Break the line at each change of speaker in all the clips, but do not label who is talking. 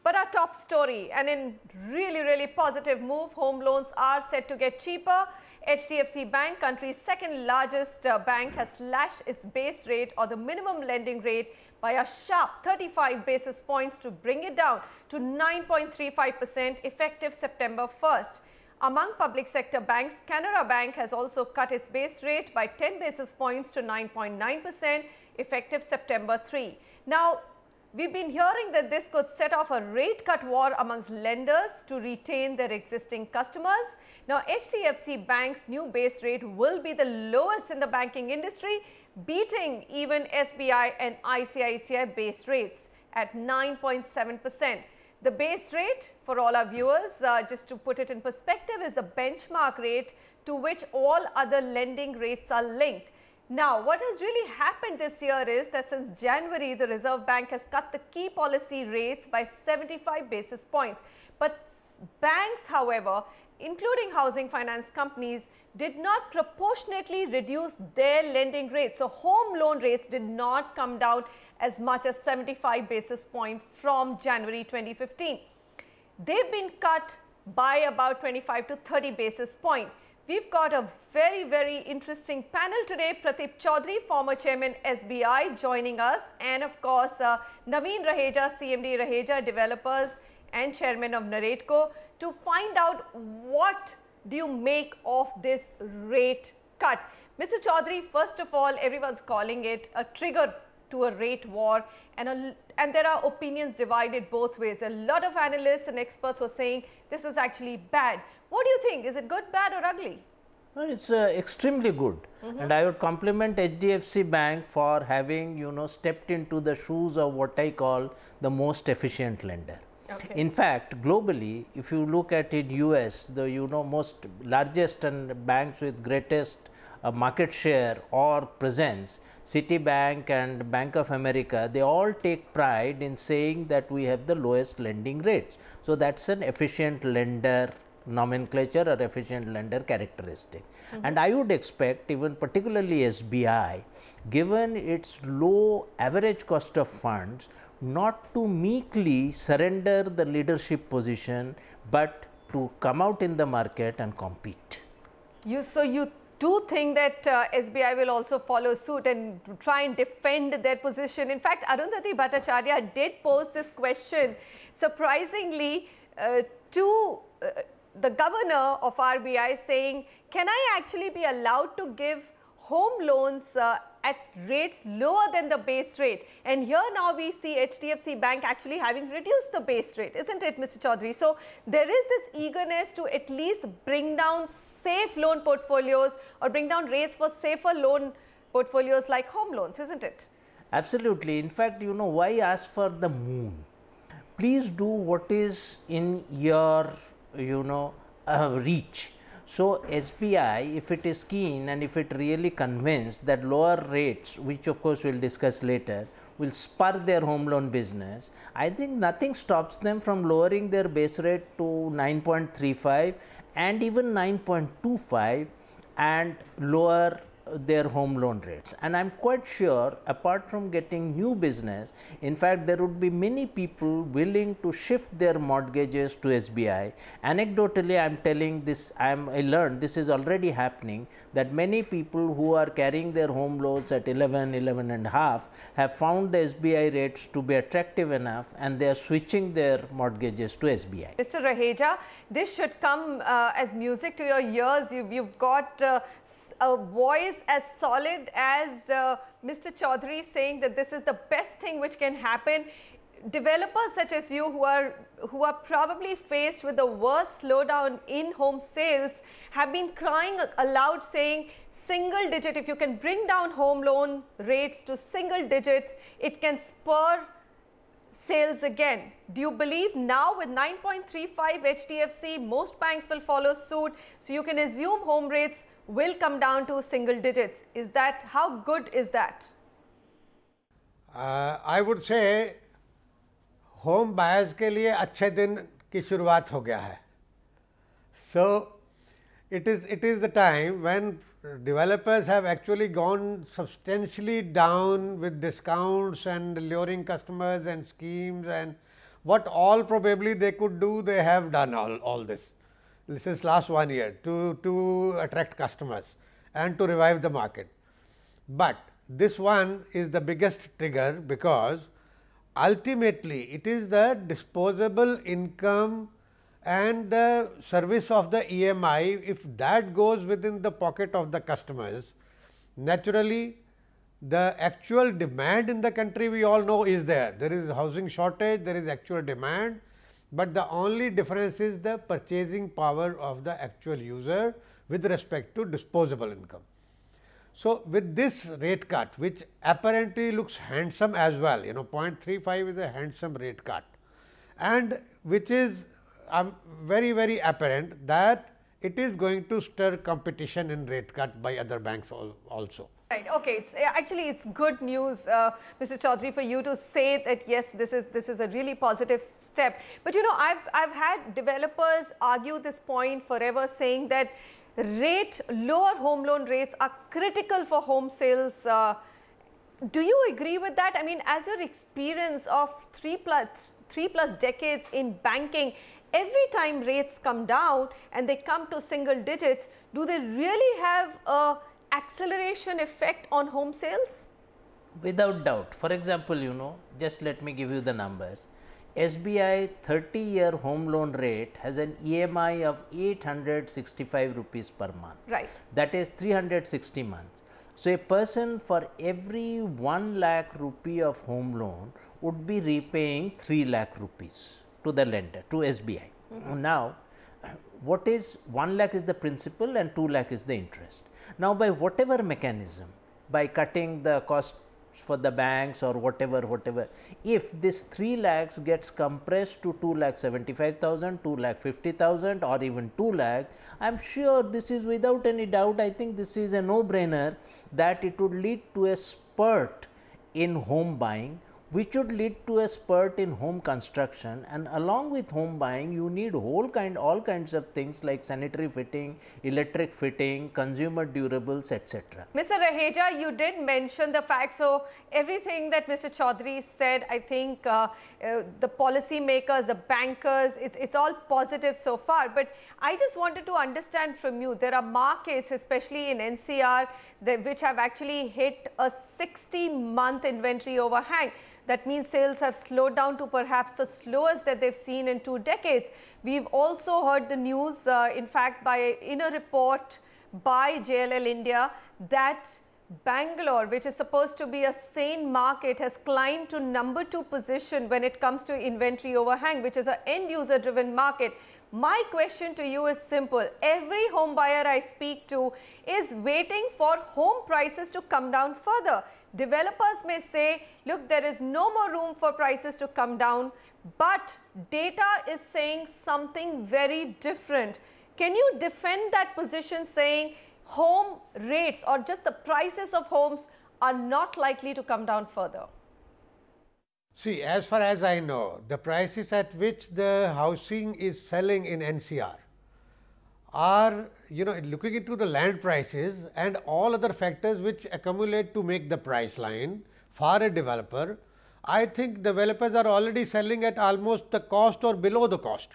But our top story, and in really positive move, home loans are set to get cheaper. HDFC Bank, country's second largest bank, has slashed its base rate or the minimum lending rate by a sharp 35 basis points to bring it down to 9.35% effective September 1st. Among public sector banks, Canara Bank has also cut its base rate by 10 basis points to 9.9% effective September 3. Now, we've been hearing that this could set off a rate cut war amongst lenders to retain their existing customers. Now, HDFC Bank's new base rate will be the lowest in the banking industry, beating even SBI and ICICI base rates at 9.7%. The base rate, for all our viewers, just to put it in perspective, is the benchmark rate to which all other lending rates are linked. Now, what has really happened this year is that since January, the Reserve Bank has cut the key policy rates by 75 basis points. But banks, however, including housing finance companies, did not proportionately reduce their lending rates. So, home loan rates did not come down as much as 75 basis points from January 2015. They've been cut by about 25 to 30 basis points. We've got a very interesting panel today. Pradeep Chaudhary, former chairman SBI, joining us, and of course Naveen Raheja, CMD Raheja Developers and chairman of Naredco, to find out what do you make of this rate cut. Mr. Chaudhary, first of all, everyone's calling it a trigger to a rate war, and there are opinions divided both ways. A lot of analysts and experts are saying this is actually bad. What do you think? Is it good, bad or ugly?
Well, it's extremely good, and I would compliment HDFC Bank for having, stepped into the shoes of what I call the most efficient lender.
Okay.
In fact, globally, if you look at it, US, the most largest and banks with greatest market share or presence, Citibank and Bank of America, they all take pride in saying that we have the lowest lending rates. So, that is an efficient lender nomenclature or efficient lender characteristic. And I would expect, even particularly SBI, given its low average cost of funds, not to meekly surrender the leadership position, but to come out in the market and compete.
So you do think that SBI will also follow suit and try and defend their position? In fact, Arundhati Bhattacharya did pose this question, surprisingly, to the governor of RBI, saying, can I actually be allowed to give home loans at rates lower than the base rate? And here now we see HDFC Bank actually having reduced the base rate, isn't it, Mr. Chaudhary? So, there is this eagerness to at least bring down safe loan portfolios or bring down rates for safer loan portfolios like home loans, isn't it?
Absolutely. In fact, why ask for the moon? Please do what is in your, reach. So, SBI, if it is keen and if it really convinced that lower rates, which of course we will discuss later, will spur their home loan business, I think nothing stops them from lowering their base rate to 9.35 and even 9.25 and lower their home loan rates. And I am quite sure, apart from getting new business, in fact, there would be many people willing to shift their mortgages to SBI. Anecdotally, I am telling this, I learned this is already happening, that many people who are carrying their home loans at 11, 11 and a half have found the SBI rates to be attractive enough, and they are switching their mortgages to SBI.
Mr. Raheja, this should come as music to your ears. You've got a voice as solid as Mr. Chaudhary saying that this is the best thing which can happen. Developers such as you who are probably faced with the worst slowdown in home sales have been crying aloud, saying single digit, if you can bring down home loan rates to single digits, it can spur sales again. Do you believe now with 9.35 HDFC, most banks will follow suit, so you can assume home rates will come down to single digits? Is that, how good is that?
I would say home buyers के लिए अच्छे दिन की शुरुआत हो गया है. So it is the time when developers have actually gone substantially down with discounts and luring customers and schemes and what all probably they could do, they have done all this since last 1 year to attract customers and to revive the market. But this one is the biggest trigger, because ultimately it is the disposable income and the service of the EMI. If that goes within the pocket of the customers, naturally the actual demand in the country, we all know, is there. There is housing shortage, there is actual demand, but the only difference is the purchasing power of the actual user with respect to disposable income. So, with this rate cut, which apparently looks handsome as well, 0.35 is a handsome rate cut, and which is very apparent that it is going to stir competition in rate cut by other banks also.
Right. Okay. So actually, it's good news, Mr. Chaudhary, for you to say that yes, this is a really positive step. But I've had developers argue this point forever, saying that lower home loan rates are critical for home sales. Do you agree with that? I mean, as your experience of three plus decades in banking, every time rates come down and they come to single digits, do they really have a acceleration effect on home sales?
Without doubt. For example, just let me give you the numbers. SBI 30-year home loan rate has an EMI of 865 rupees per month.
Right.
That is 360 months. So, a person for every 1 lakh rupee of home loan would be repaying 3 lakh rupees to the lender, to SBI. Now, what is 1 lakh is the principal and 2 lakh is the interest. Now, by whatever mechanism, by cutting the cost for the banks or whatever, if this 3 lakhs gets compressed to 2,75,000, 2,50,000 or even 2 lakh, I am sure this is without any doubt, I think this is a no-brainer that it would lead to a spurt in home buying, which would lead to a spurt in home construction, and along with home buying you need all kinds of things like sanitary fitting, electric fitting, consumer durables, etc.
Mr. Raheja, you did mention the fact, so everything that Mr. Chaudhary said, I think the policy makers, the bankers, it's all positive so far, but I just wanted to understand from you, there are markets, especially in NCR, which have actually hit a 60-month inventory overhang. That means sales have slowed down to perhaps the slowest that they've seen in 2 decades. We've also heard the news, in fact, in a report by JLL India, that Bangalore, which is supposed to be a sane market, has climbed to number 2 position when it comes to inventory overhang, which is an end user driven market. My question to you is simple. Every home buyer I speak to is waiting for home prices to come down further. Developers may say, look, there is no more room for prices to come down, but data is saying something very different. Can you defend that position, saying home rates or just the prices of homes are not likely to come down further?
See, as far as I know, the prices at which the housing is selling in NCR are, looking into the land prices and all other factors which accumulate to make the price line for a developer. I think developers are already selling at almost the cost or below the cost.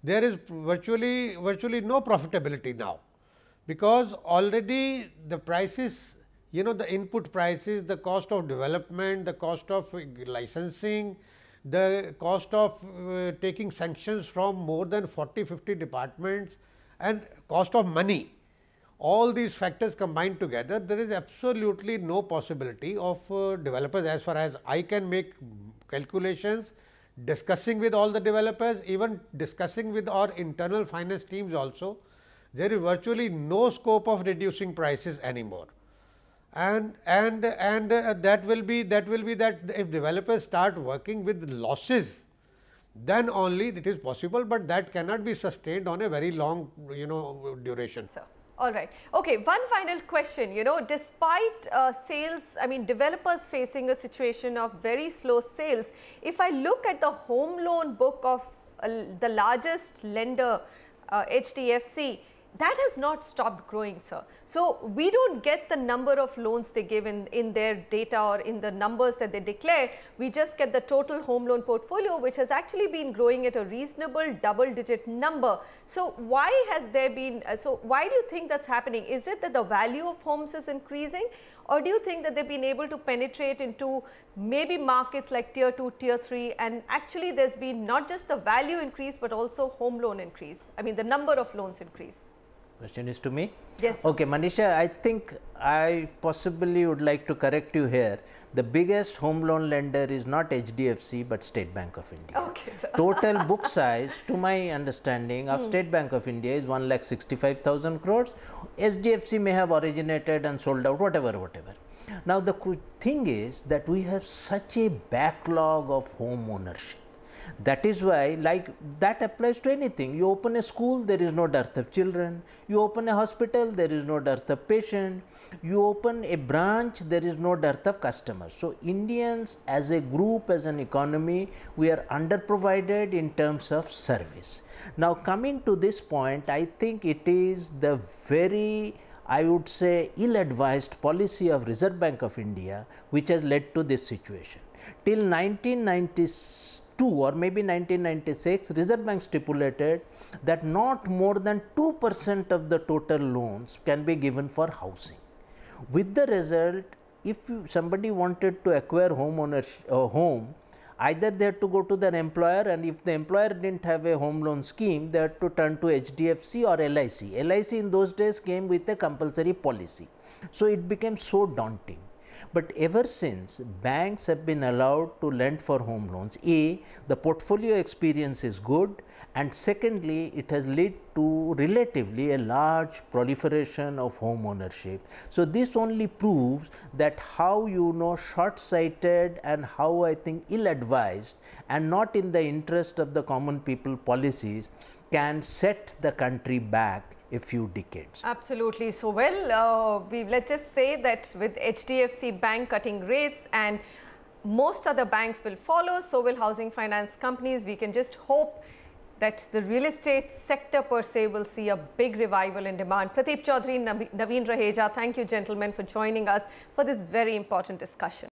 There is virtually no profitability now, because already the prices, the input prices, the cost of development, the cost of licensing, the cost of taking sanctions from more than 40-50 departments, and cost of money, all these factors combined together, there is absolutely no possibility of developers, as far as I can make calculations, discussing with all the developers, even discussing with our internal finance teams also, there is virtually no scope of reducing prices anymore. And that will be that if developers start working with losses, then only it is possible, but that cannot be sustained on a very long duration.
So, all right. Okay, one final question, despite sales, I mean developers facing a situation of very slow sales, if I look at the home loan book of the largest lender, HDFC, that has not stopped growing, sir. So we don't get the number of loans they give in their data or in the numbers that they declare. We just get the total home loan portfolio, which has actually been growing at a reasonable double-digit number. So why has there been, so why do you think that's happening? Is it that the value of homes is increasing, or do you think that they've been able to penetrate into maybe markets like tier 2, tier 3, and actually there's been not just the value increase but also home loan increase, I mean the number of loans increase?
Question is to me?
Yes.
Okay, Manisha, I think I possibly would like to correct you here. The biggest home loan lender is not HDFC but State Bank of India.
Okay, sir.
Total book size, to my understanding, of State Bank of India is 1,65,000 crores. HDFC may have originated and sold out, whatever. Now, the thing is that we have such a backlog of home ownership. That is why, like, that applies to anything. You open a school, there is no dearth of children. You open a hospital, there is no dearth of patient. You open a branch, there is no dearth of customers. So, Indians as a group, as an economy, we are underprovided in terms of service. Now, coming to this point, I think it is the very, I would say, ill-advised policy of Reserve Bank of India which has led to this situation. Till 1992 or maybe 1996, Reserve Bank stipulated that not more than 2% of the total loans can be given for housing. With the result, if somebody wanted to acquire home, either they had to go to their employer, and if the employer didn't have a home loan scheme, they had to turn to HDFC or LIC. LIC in those days came with a compulsory policy. So it became so daunting. But ever since, banks have been allowed to lend for home loans. A, the portfolio experience is good, and secondly, it has led to relatively a large proliferation of home ownership. So this only proves that how short-sighted and how I think ill-advised and not in the interest of the common people policies can set the country back a few decades.
Absolutely. So, well, let's just say that with HDFC Bank cutting rates and most other banks will follow, so will housing finance companies. We can just hope that the real estate sector per se will see a big revival in demand. Pradeep Chaudhary, Naveen Raheja, thank you gentlemen for joining us for this very important discussion.